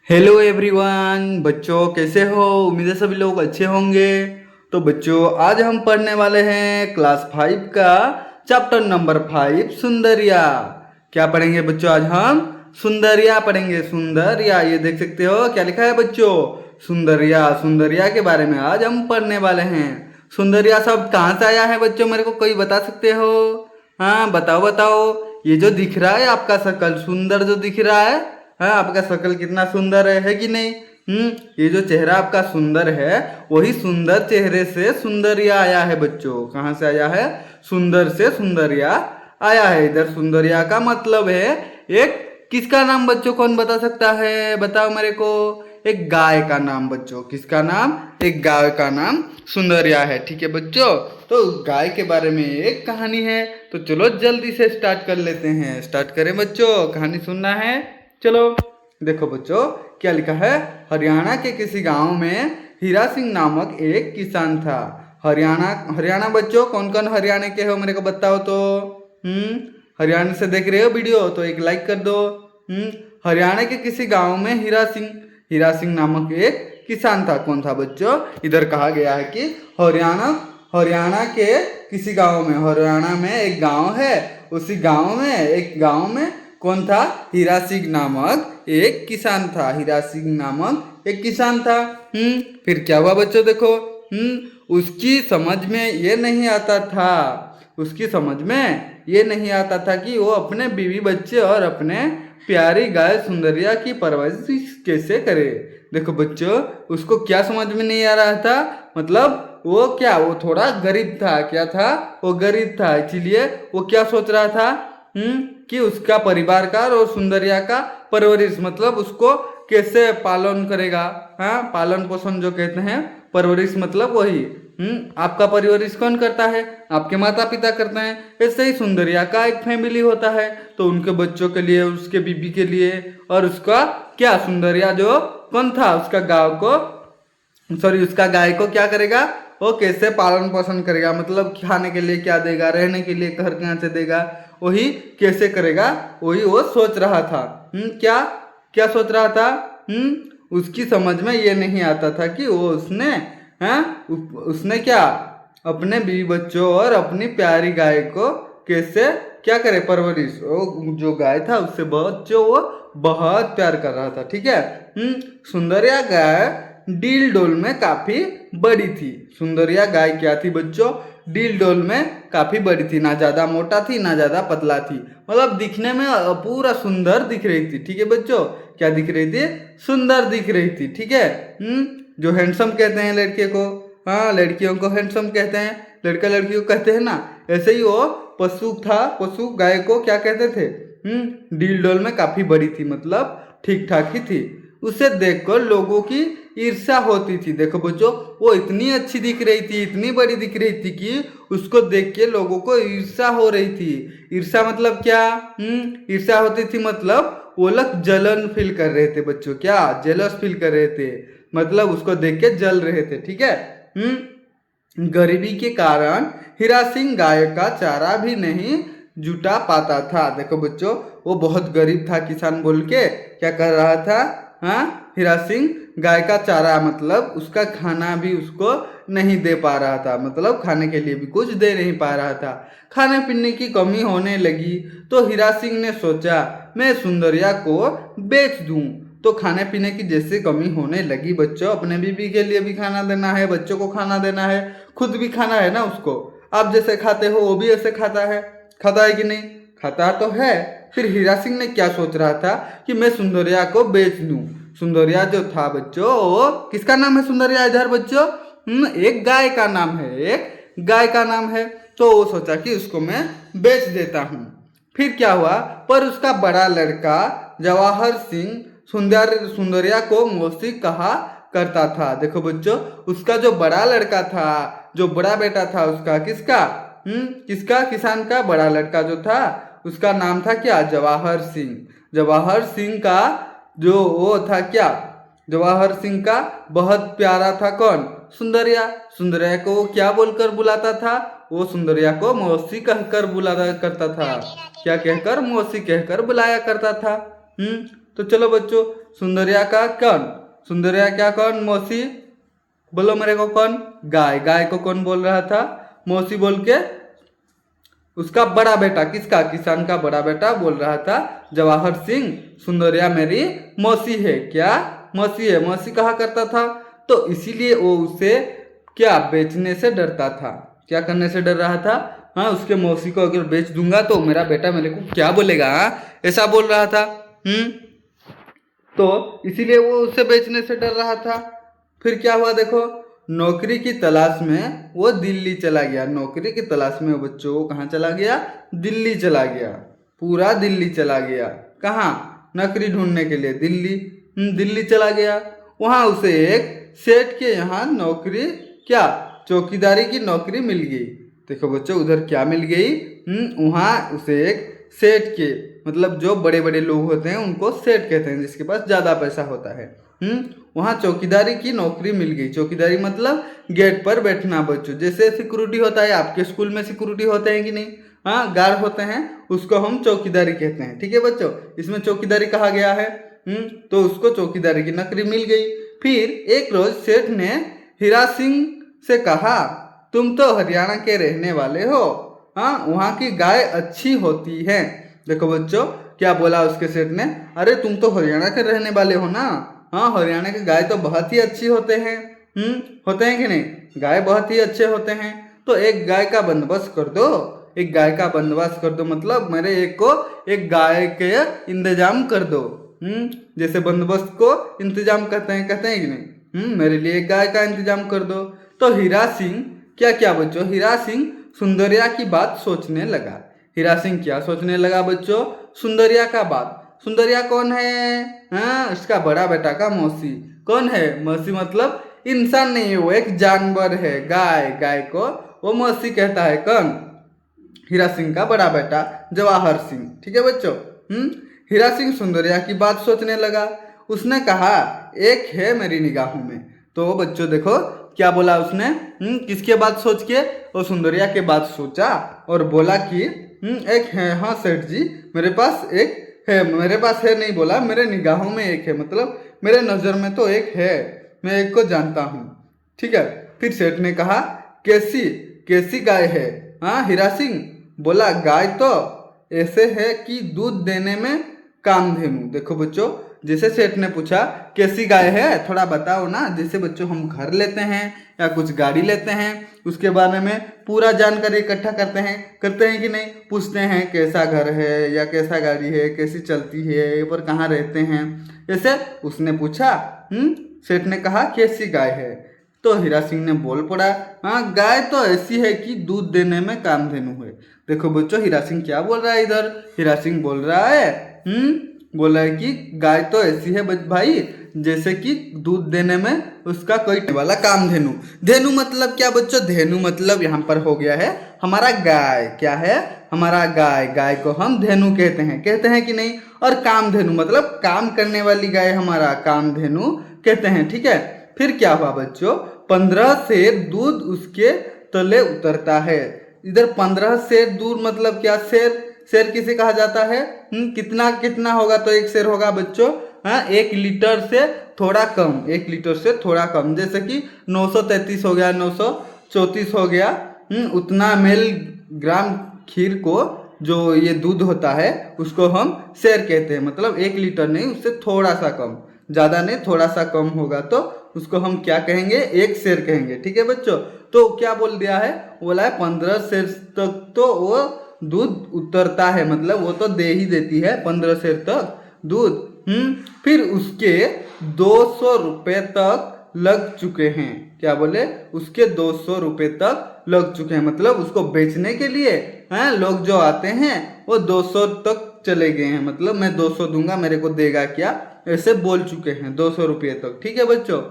Hello everyone, बच्चों कैसे हो। उम्मीद है सभी लोग अच्छे होंगे। तो बच्चों आज हम पढ़ने वाले हैं क्लास 5 का चैप्टर नंबर 5 सुंदरिया। क्या पढ़ेंगे बच्चों? आज हम सुंदरिया पढ़ेंगे। सुंदरिया, ये देख सकते हो क्या लिखा है बच्चों, सुंदरिया। सुंदरिया के बारे में आज हम पढ़ने वाले हैं। सुंदरिया शब्द कहाँ से आया है बच्चों, मेरे को कोई बता सकते हो? हाँ बताओ बताओ। ये जो दिख रहा है आपका शकल सुंदर जो दिख रहा है, हाँ आपका शकल कितना सुंदर है कि नहीं। ये जो चेहरा आपका सुंदर है, वही सुंदर चेहरे से सुंदरिया आया है बच्चों। कहाँ से आया है? सुंदर से सुंदरिया आया है। इधर सुंदरिया का मतलब है एक किसका नाम बच्चों, कौन बता सकता है? बताओ मेरे को। एक गाय का नाम बच्चों। किसका नाम? एक गाय का नाम सुंदरिया है। ठीक है बच्चों, तो गाय के बारे में एक कहानी है। तो चलो जल्दी से स्टार्ट कर लेते हैं। स्टार्ट करें बच्चों, कहानी सुनना है। चलो देखो बच्चों क्या लिखा है। हरियाणा के किसी गांव में हीरा सिंह नामक एक किसान था। हरियाणा हरियाणा बच्चों, कौन कौन हरियाणा के हो मेरे को बताओ तो। हरियाणा से देख रहे हो वीडियो तो एक लाइक कर दो। हरियाणा के किसी गांव में हीरा सिंह नामक एक किसान था। कौन था बच्चों? इधर कहा गया है कि हरियाणा हरियाणा के किसी गांव में, हरियाणा में एक गांव है। उसी गांव में कौन था? हीरा सिंह नामक एक किसान था। हीरा सिंह नामक एक किसान था। फिर क्या हुआ बच्चों? देखो, उसकी समझ में ये नहीं आता था, उसकी समझ में ये नहीं आता था कि वो अपने बीवी बच्चे और अपने प्यारी गाय सुंदरिया की परवरिश कैसे करे। देखो बच्चों, उसको क्या समझ में नहीं आ रहा था, मतलब वो थोड़ा गरीब था। क्या था? वो गरीब था, इसीलिए वो क्या सोच रहा था, कि उसका परिवार का और सुंदरिया का परवरिश, मतलब उसको कैसे पालन करेगा। हाँ, पालन पोषण जो कहते हैं, परवरिश मतलब वही। आपका परवरिश कौन करता है? आपके माता पिता करते हैं। ऐसे ही सुंदरिया का एक फैमिली होता है, तो उनके बच्चों के लिए, उसके बीबी के लिए, और उसका क्या, सुंदरिया जो कौन था, उसका उसका गाय को क्या करेगा, वो कैसे पालन पोषण करेगा, मतलब खाने के लिए क्या देगा, रहने के लिए घर कहाँ से देगा, वही कैसे करेगा, वही वो सोच रहा था। क्या क्या सोच रहा था? उसकी समझ में ये नहीं आता था कि वो उसने क्या, अपने बीवी बच्चों और अपनी प्यारी गाय को कैसे क्या करे, परवरिश। वो जो गाय था उससे बच्चों वो बहुत प्यार कर रहा था। ठीक है। सुंदरिया गाय डील डोल में काफी बड़ी थी। सुंदरिया गाय क्या थी बच्चों? डील डोल में काफी बड़ी थी। ना ज्यादा मोटा थी ना ज्यादा पतला थी, मतलब दिखने में पूरा सुंदर दिख रही थी। ठीक है बच्चों, क्या दिख रही थी? सुंदर दिख रही थी। ठीक है। जो हैंडसम कहते हैं लड़के को, हाँ लड़कियों को हैंडसम कहते हैं, लड़का लड़की को कहते हैं ना, ऐसे ही वो पशु गाय को क्या कहते थे? डील डोल में काफी बड़ी थी, मतलब ठीक ठाक ही थी। उसे देखकर लोगों की ईर्ष्या होती थी। देखो बच्चों, वो इतनी अच्छी दिख रही थी, इतनी बड़ी दिख रही थी कि उसको देख के लोगों को ईर्ष्या हो रही थी। ईर्ष्या मतलब क्या? ईर्ष्या होती थी मतलब वो लोग जलन फील कर रहे थे बच्चों। क्या? जेलस फील कर रहे थे, मतलब उसको देख के जल रहे थे। ठीक है। गरीबी के कारण हीरा सिंह गाय का चारा भी नहीं जुटा पाता था। देखो बच्चों, वो बहुत गरीब था, किसान बोल के क्या कर रहा था? हाँ, हीरा सिंह गाय का चारा मतलब उसका खाना भी उसको नहीं दे पा रहा था, मतलब खाने के लिए भी कुछ दे नहीं पा रहा था। खाने पीने की कमी होने लगी तो हीरा सिंह ने सोचा मैं सुंदरिया को बेच दूं। तो खाने पीने की जैसे कमी होने लगी बच्चों, अपने बीबी के लिए भी खाना देना है, बच्चों को खाना देना है, खुद भी खाना है ना उसको। आप जैसे खाते हो वो भी ऐसे खाता है कि नहीं? खाता तो है। फिर हीरा सिंह ने क्या सोच रहा था कि मैं सुंदरिया को बेच दूं। सुंदरिया जो था बच्चों, वो किसका नाम है सुंदरिया इधर बच्चों? एक गाय का नाम है, एक गाय का नाम है। तो वो सोचा कि उसको मैं बेच देता हूँ। फिर क्या हुआ, पर उसका बड़ा लड़का जवाहर सिंह सुंदरिया को मौसी कहा करता था। देखो बच्चों, उसका जो बड़ा लड़का था, जो बड़ा बेटा था उसका, किसका, किसान का बड़ा लड़का जो था, उसका नाम था क्या? जवाहर सिंह। जवाहर सिंह का जो वो था क्या, जवाहर सिंह का बहुत प्यारा था कौन? सुंदरिया। सुंदरिया को वो क्या बोलकर बुलाता था? वो सुंदरिया को मौसी कहकर बुलाया करता था। क्या कहकर? मौसी कहकर बुलाया करता था। तो चलो बच्चों, सुंदरिया का कौन, सुंदरिया क्या कौन, मौसी बोलो मेरे को कौन, गाय, गाय को कौन बोल रहा था, मौसी बोल के उसका बड़ा बेटा, किसका, किसान का बड़ा बेटा बोल रहा था जवाहर सिंह, सुंदरिया मेरी मौसी है, क्या मौसी है, मौसी कहा करता था। तो इसीलिए वो उसे क्या बेचने से डरता था, क्या करने से डर रहा था, हाँ उसके मौसी को अगर बेच दूंगा तो मेरा बेटा मेरे को क्या बोलेगा, हाँ ऐसा बोल रहा था। तो इसीलिए वो उसे बेचने से डर रहा था। फिर क्या हुआ देखो, नौकरी की तलाश में वो दिल्ली चला गया, नौकरी की तलाश में वो बच्चों वो कहाँ चला गया, दिल्ली चला गया, पूरा दिल्ली चला गया, कहाँ, नौकरी ढूंढने के लिए दिल्ली, दिल्ली चला गया। वहाँ उसे एक सेठ के यहाँ नौकरी, क्या चौकीदारी की नौकरी मिल गई। देखो बच्चों उधर क्या मिल गई, वहाँ उसे एक सेठ के, मतलब जो बड़े बड़े लोग होते हैं उनको सेठ कहते हैं, जिसके पास ज़्यादा पैसा होता है। वहाँ चौकीदारी की नौकरी मिल गई, चौकीदारी मतलब गेट पर बैठना बच्चों, जैसे सिक्योरिटी होता है, आपके स्कूल में सिक्योरिटी होते हैं कि नहीं, हाँ गार्ड होते हैं, उसको हम चौकीदारी कहते हैं, ठीक है बच्चों, इसमें चौकीदारी कहा गया है। तो उसको चौकीदारी की नौकरी मिल गई। फिर एक रोज सेठ ने हीरा सिंह से कहा, तुम तो हरियाणा के रहने वाले हो, हाँ वहाँ की गाय अच्छी होती है। देखो बच्चों क्या बोला उसके सेठ ने, अरे तुम तो हरियाणा के रहने वाले हो ना, हाँ हरियाणा के गाय तो बहुत ही अच्छी होते हैं, होते हैं कि नहीं, गाय बहुत ही अच्छे होते हैं, तो एक गाय का बंदोबस्त कर दो, एक गाय का बंदोबस्त कर दो, मतलब मेरे एक को एक गाय के इंतजाम कर दो, जैसे बंदोबस्त को इंतजाम कहते हैं कि नहीं, मेरे लिए एक गाय का इंतजाम कर दो। तो हीरा सिंह क्या क्या बच्चों, हीरा सिंह सुंदरिया की बात सोचने लगा, हीरा सिंह क्या सोचने लगा बच्चों, सुंदरिया का बात, सुंदरिया कौन है, हाँ इसका बड़ा बेटा का मौसी, कौन है मौसी, मतलब इंसान नहीं है वो एक जानवर है, गाय, गाय को वो मौसी कहता है, कौन, हीरा सिंह का बड़ा बेटा जवाहर सिंह, ठीक है बच्चों। हीरा सिंह सुंदरिया की बात सोचने लगा, उसने कहा एक है मेरी निगाहों में। तो बच्चों देखो क्या बोला उसने, किसके बात सोच के, वो सुंदरिया के बात सोचा और बोला कि एक है, हाँ सेठ जी मेरे पास एक है, मेरे पास है नहीं बोला, मेरे निगाहों में एक है, मतलब मेरे नज़र में तो एक है, मैं एक को जानता हूँ, ठीक है। फिर सेठ ने कहा कैसी कैसी गाय है, हाँ हीरा सिंह बोला गाय तो ऐसे है कि दूध देने में कामधेनु। देखो बच्चों जैसे सेठ ने पूछा कैसी गाय है थोड़ा बताओ ना, जैसे बच्चों हम घर लेते हैं या कुछ गाड़ी लेते हैं उसके बारे में पूरा जानकारी इकट्ठा करते हैं कि नहीं, पूछते हैं कैसा घर है या कैसा गाड़ी है, कैसी चलती है, ये पर कहाँ रहते हैं, ऐसे उसने पूछा। सेठ ने कहा कैसी गाय है, तो हीरा सिंह ने बोल पड़ा हाँ गाय तो ऐसी है कि दूध देने में कामधेनु है। देखो बच्चों हीरा सिंह क्या बोल रहा है, इधर हीरा सिंह बोल रहा है बोला है कि गाय तो ऐसी है भाई जैसे कि दूध देने में उसका कोई वाला कामधेनु। धेनु मतलब क्या बच्चों, धेनु मतलब यहाँ पर हो गया है हमारा गाय, क्या है हमारा गाय, गाय को हम धेनु कहते हैं कि नहीं, और कामधेनु मतलब काम करने वाली गाय हमारा कामधेनु कहते हैं, ठीक है। फिर क्या हुआ बच्चों, 15 सेर दूध उसके तले उतरता है। इधर 15 सेर दूध मतलब क्या, शेर किसे कहा जाता है, कितना कितना होगा, तो एक शेर होगा बच्चों, हाँ 1 लीटर से थोड़ा कम, 1 लीटर से थोड़ा कम, जैसे कि 933 हो गया, 934 हो गया, उतना मिल ग्राम खीर को जो ये दूध होता है उसको हम शेर कहते हैं, मतलब 1 लीटर नहीं उससे थोड़ा सा कम, ज़्यादा नहीं थोड़ा सा कम होगा तो उसको हम क्या कहेंगे, एक शेर कहेंगे, ठीक है बच्चों। तो क्या बोल दिया है, बोला है 15 शेर तक तो वो दूध उतरता है, मतलब वो तो दे ही देती है 15 शेर तक दूध। फिर उसके 200 रुपये तक लग चुके हैं, क्या बोले, उसके 200 रुपये तक लग चुके हैं, मतलब उसको बेचने के लिए हैं लोग जो आते हैं वो 200 तक चले गए हैं, मतलब मैं 200 दूंगा मेरे को देगा क्या, ऐसे बोल चुके हैं 200 रुपये तक, ठीक है बच्चों।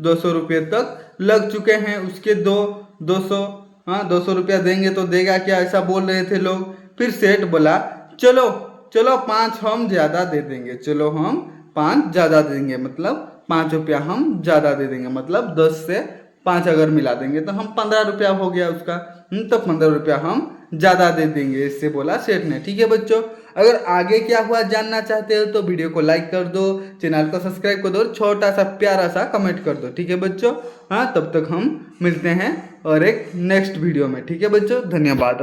200 रुपये तक लग चुके हैं उसके 200, हाँ 200 रुपया देंगे तो देगा क्या, ऐसा बोल रहे थे लोग। फिर सेठ बोला चलो 5 हम ज़्यादा दे देंगे, चलो हम 5 ज़्यादा देंगे, मतलब 5 रुपया हम ज़्यादा दे देंगे, मतलब 10 से 5 अगर मिला देंगे तो हम 15 रुपया हो गया उसका, तो 15 रुपया हम ज़्यादा दे देंगे, इससे बोला सेठ ने, ठीक है बच्चों। अगर आगे क्या हुआ जानना चाहते हो तो वीडियो को लाइक कर दो, चैनल को सब्सक्राइब कर दो और छोटा सा प्यारा सा कमेंट कर दो। ठीक है बच्चों, हाँ तब तक हम मिलते हैं और एक नेक्स्ट वीडियो में। ठीक है बच्चों, धन्यवाद।